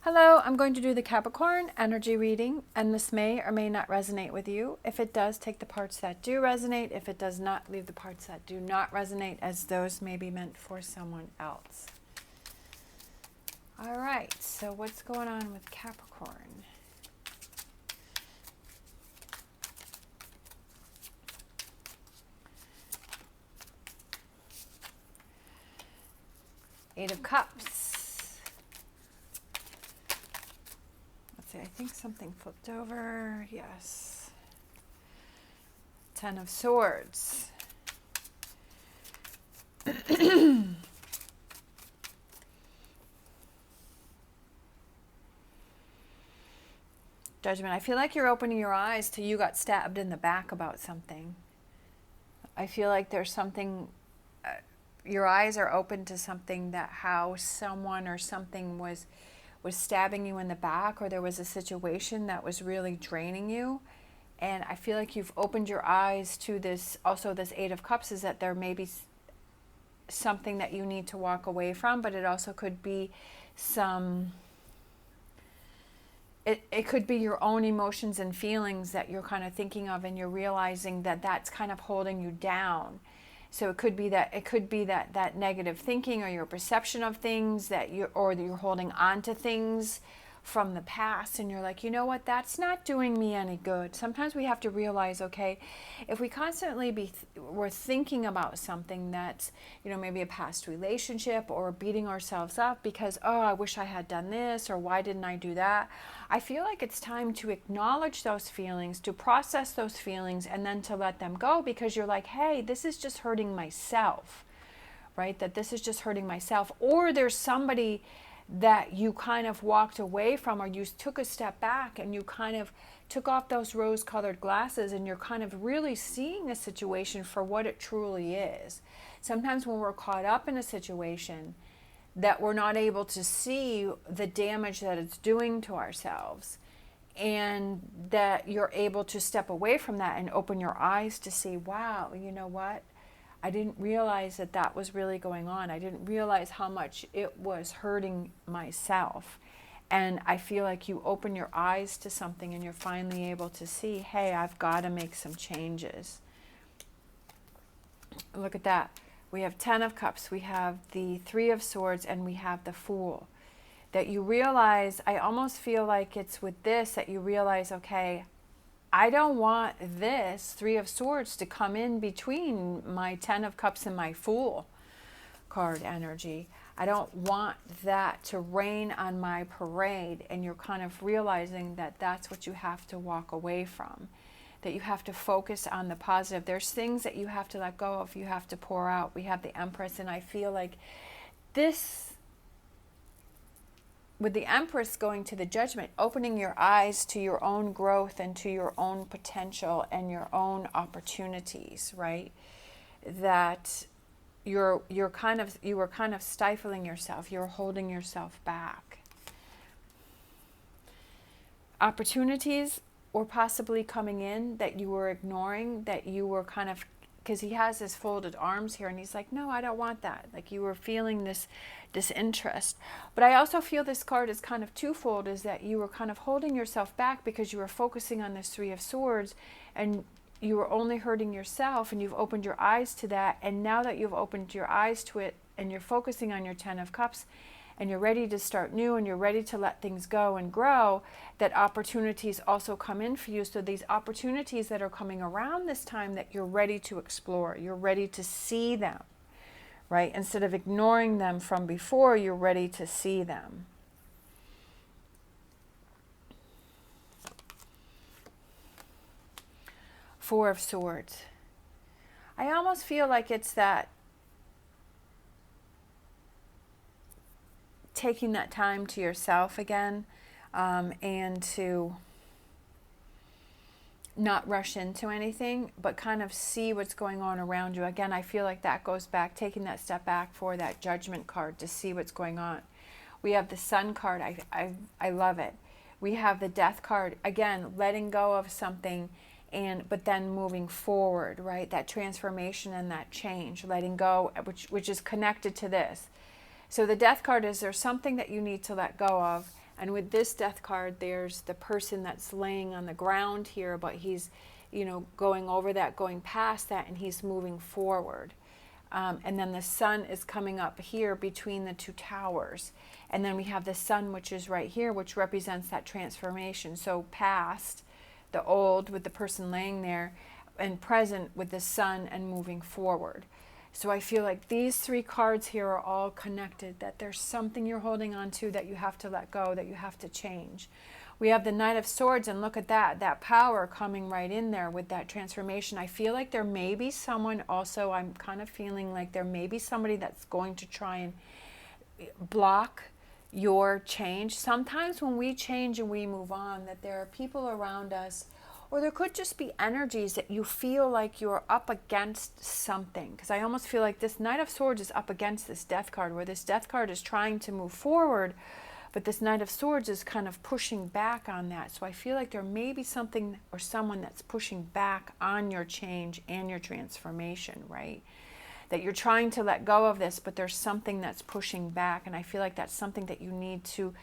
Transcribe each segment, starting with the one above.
Hello, I'm going to do the Capricorn energy reading, and this may or may not resonate with you. If it does, take the parts that do resonate. If it does not, leave the parts that do not resonate, as those may be meant for someone else. All right, so what's going on with Capricorn? Eight of Cups. I think something flipped over. Yes. Ten of Swords. Judgment. I feel like you're opening your eyes to you got stabbed in the back about something. I feel like there's something, your eyes are open to something, that how someone or something was stabbing you in the back, or there was a situation that was really draining you. And I feel like you've opened your eyes to this. Also, this Eight of Cups is that there may be something that you need to walk away from, but it also could be it could be your own emotions and feelings that you're kind of thinking of, and you're realizing that that's kind of holding you down. So it could be that negative thinking, or your perception of things, that you're holding on to things from the past, and you're like, you know what, that's not doing me any good. Sometimes we have to realize, okay, if we constantly we're thinking about something that's, maybe a past relationship, or beating ourselves up because, oh, I wish I had done this, or why didn't I do that? I feel like it's time to acknowledge those feelings, to process those feelings, and then to let them go, because you're like, hey, this is just hurting myself, right? That this is just hurting myself. Or there's somebody that you kind of walked away from, or you took a step back and you kind of took off those rose-colored glasses, and you're kind of really seeing the situation for what it truly is. Sometimes when we're caught up in a situation, that we're not able to see the damage that it's doing to ourselves, and that you're able to step away from that and open your eyes to see, wow, you know what? I didn't realize that that was really going on. I didn't realize how much it was hurting myself. And I feel like you open your eyes to something, and you're finally able to see, hey, I've got to make some changes. Look at that. We have 10 of Cups, we have the 3 of Swords, and we have the Fool. That you realize, I almost feel like it's with this that you realize, okay, I don't want this 3 of Swords to come in between my 10 of Cups and my Fool card energy. I don't want that to rain on my parade. And you're kind of realizing that that's what you have to walk away from. That you have to focus on the positive. There's things that you have to let go of, you have to pour out. We have the Empress, and I feel like this, with the Empress going to the Judgment, opening your eyes to your own growth and to your own potential and your own opportunities, right? That you were kind of stifling yourself, you're holding yourself back. Opportunities were possibly coming in that you were ignoring, that you were kind of, because he has his folded arms here, and he's like, no, I don't want that. Like, you were feeling this interest. But I also feel this card is kind of twofold, is that you were kind of holding yourself back because you were focusing on this 3 of Swords, and you were only hurting yourself, and you've opened your eyes to that. And now that you've opened your eyes to it, and you're focusing on your 10 of Cups, and you're ready to start new, and you're ready to let things go and grow, that opportunities also come in for you. So these opportunities that are coming around this time, that you're ready to explore, you're ready to see them, right? Instead of ignoring them from before, you're ready to see them. Four of Swords. I almost feel like it's that taking that time to yourself again, and to not rush into anything, but kind of see what's going on around you. Again, I feel like that goes back, taking that step back for that Judgment card to see what's going on. We have the Sun card. I love it. We have the Death card. Again, letting go of something, but then moving forward, right? That transformation and that change, letting go, which is connected to this. So the Death card is, there's something that you need to let go of, And with this death card, there's the person that's laying on the ground here, but he's, going over that, going past that, and he's moving forward. And then the sun is coming up here between the two towers. And then we have the sun, which is right here, which represents that transformation. So past, the old with the person laying there, and present with the sun and moving forward. So I feel like these three cards here are all connected, that there's something you're holding on to that you have to let go, that you have to change. We have the Knight of Swords, and look at that power coming right in there with that transformation. I feel like there may be someone also, I'm kind of feeling like there may be somebody that's going to try and block your change. Sometimes when we change and we move on, that there are people around us, or there could just be energies that you feel like you're up against something. Because I almost feel like this Knight of Swords is up against this Death card, where this Death card is trying to move forward, but this Knight of Swords is kind of pushing back on that. So I feel like there may be something or someone that's pushing back on your change and your transformation, right? That you're trying to let go of this, but there's something that's pushing back. And I feel like that's something that you need to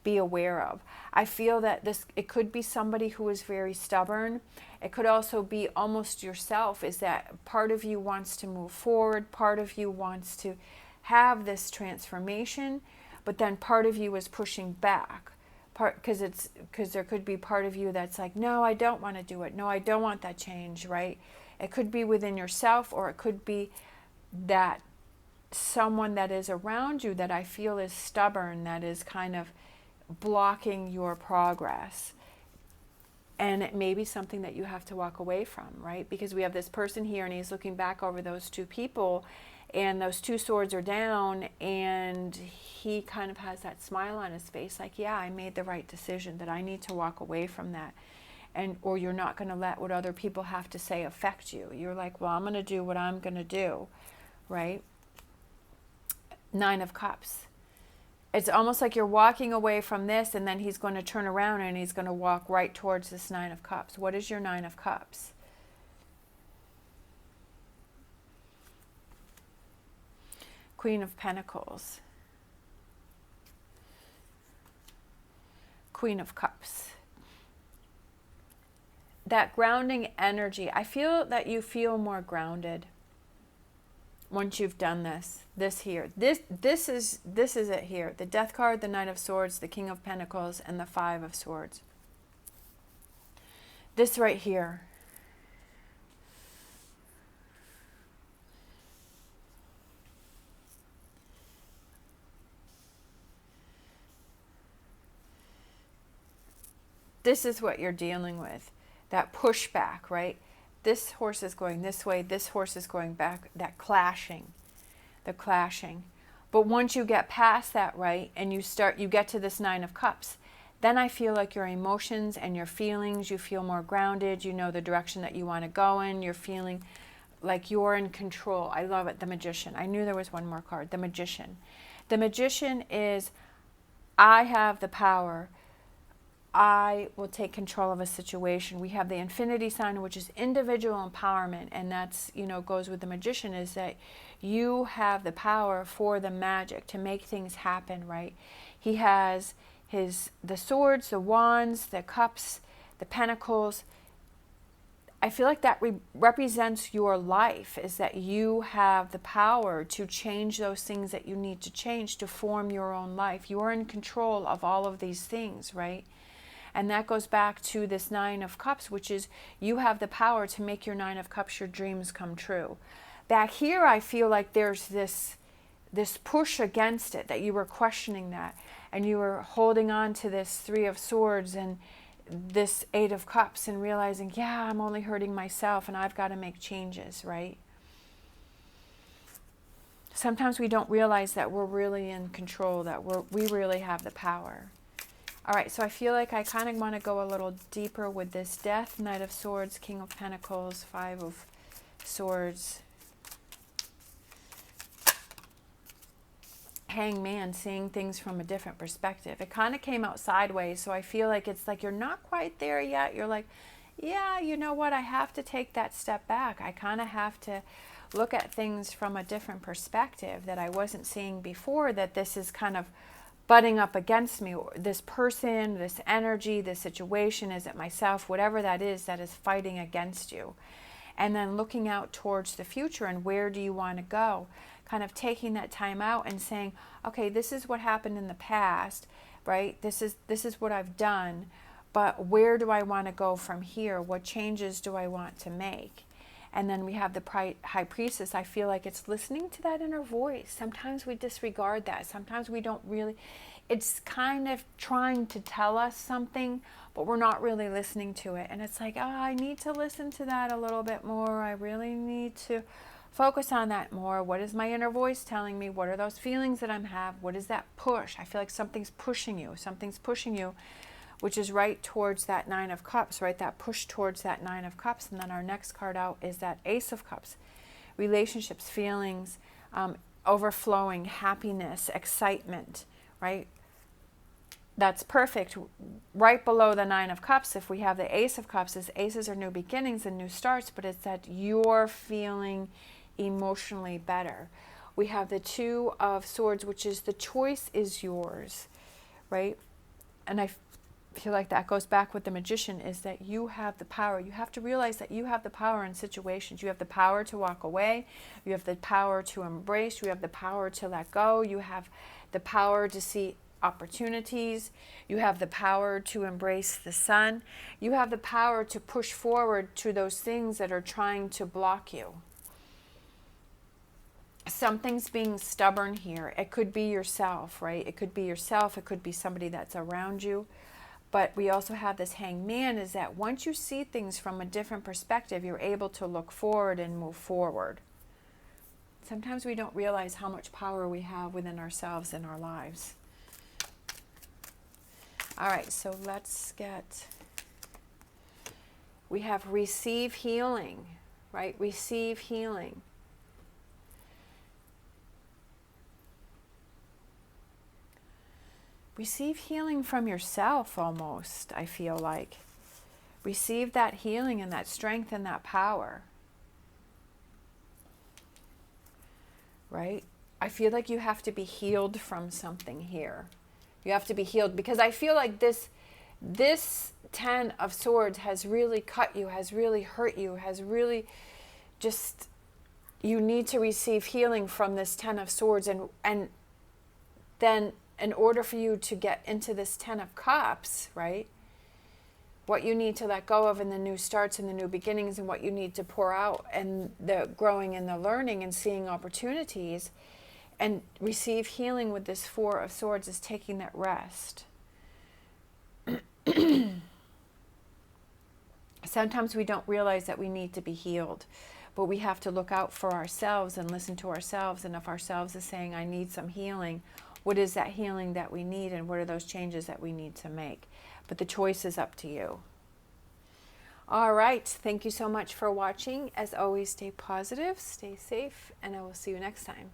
be aware of. I feel that it could be somebody who is very stubborn. It could also be almost yourself, is that part of you wants to move forward, part of you wants to have this transformation, but then part of you is pushing back. Because there could be part of you that's like, no, I don't want to do it. No, I don't want that change, right? It could be within yourself, or it could be that someone that is around you that I feel is stubborn, that is kind of blocking your progress. And it may be something that you have to walk away from, right? Because we have this person here, and he's looking back over those two people, and those two swords are down, and he kind of has that smile on his face, like, yeah, I made the right decision, that I need to walk away from that. And or you're not going to let what other people have to say affect you. You're like, well, I'm going to do what I'm going to do, right? Nine of Cups. It's almost like you're walking away from this, and then he's going to turn around and he's going to walk right towards this Nine of Cups. What is your Nine of Cups? Queen of Pentacles. Queen of Cups. That grounding energy. I feel that you feel more grounded once you've done this here. This is it here. The Death card, the Knight of Swords, the King of Pentacles, and the Five of Swords. This right here. This is what you're dealing with. That pushback, right? This horse is going this way, this horse is going back, that clashing, the clashing. But once you get past that, right, and you get to this Nine of Cups, then I feel like your emotions and your feelings, you feel more grounded, you know the direction that you want to go in, you're feeling like you're in control. I love it, the Magician. I knew there was one more card, the Magician. The Magician is, I have the power. I will take control of a situation. We have the infinity sign, which is individual empowerment, and that's, goes with the Magician, is that you have the power for the magic to make things happen, right? He has the swords, the wands, the cups, the pentacles. I feel like that represents your life, is that you have the power to change those things that you need to change to form your own life. You're in control of all of these things, right? And that goes back to this Nine of Cups, which is you have the power to make your Nine of Cups, your dreams come true. Back here, I feel like there's this push against it, that you were questioning that, and you were holding on to this Three of Swords and this Eight of Cups and realizing, yeah, I'm only hurting myself and I've got to make changes, right? Sometimes we don't realize that we're really in control, that we really have the power. All right, so I feel like I kind of want to go a little deeper with this Death, Knight of Swords, King of Pentacles, Five of Swords, Hangman, seeing things from a different perspective. It kind of came out sideways, so I feel like it's like you're not quite there yet. You're like, yeah, you know what? I have to take that step back. I kind of have to look at things from a different perspective that I wasn't seeing before, that this is kind of butting up against me, or this person, this energy, this situation, is it myself, whatever that is fighting against you. And then looking out towards the future and where do you want to go, kind of taking that time out and saying, okay, this is what happened in the past, right? This is what I've done, but where do I want to go from here? What changes do I want to make? And then we have the High Priestess. I feel like it's listening to that inner voice. Sometimes we disregard that. Sometimes we don't really, it's kind of trying to tell us something, but we're not really listening to it. And it's like, oh, I need to listen to that a little bit more. I really need to focus on that more. What is my inner voice telling me? What are those feelings that I'm having? What is that push? I feel like something's pushing you. Something's pushing you, which is right towards that Nine of Cups, right? That push towards that Nine of Cups. And then our next card out is that Ace of Cups. Relationships, feelings, overflowing, happiness, excitement, right? That's perfect. Right below the Nine of Cups, if we have the Ace of Cups, is aces are new beginnings and new starts, but it's that you're feeling emotionally better. We have the Two of Swords, which is the choice is yours, right? And I feel like that goes back with the Magician, is that you have the power. You have to realize that you have the power in situations. You have the power to walk away. You have the power to embrace. You have the power to let go. You have the power to see opportunities. You have the power to embrace the sun. You have the power to push forward to those things that are trying to block you. Something's being stubborn here. It could be yourself, right? It could be yourself. It could be somebody that's around you. But we also have this Hanged Man, is that once you see things from a different perspective, you're able to look forward and move forward. Sometimes we don't realize how much power we have within ourselves in our lives. All right, so let's get, we have receive healing, right? Receive healing. Receive healing from yourself almost, I feel like. Receive that healing and that strength and that power. Right? I feel like you have to be healed from something here. You have to be healed, because I feel like this Ten of Swords has really cut you, has really hurt you, has really just, you need to receive healing from this Ten of Swords. And then in order for you to get into this Ten of Cups, right, what you need to let go of in the new starts and the new beginnings, and what you need to pour out and the growing and the learning and seeing opportunities and receive healing with this Four of Swords, is taking that rest. Sometimes we don't realize that we need to be healed, but we have to look out for ourselves and listen to ourselves. And if ourselves is saying, I need some healing, what is that healing that we need, and what are those changes that we need to make? But the choice is up to you. All right. Thank you so much for watching. As always, stay positive, stay safe, and I will see you next time.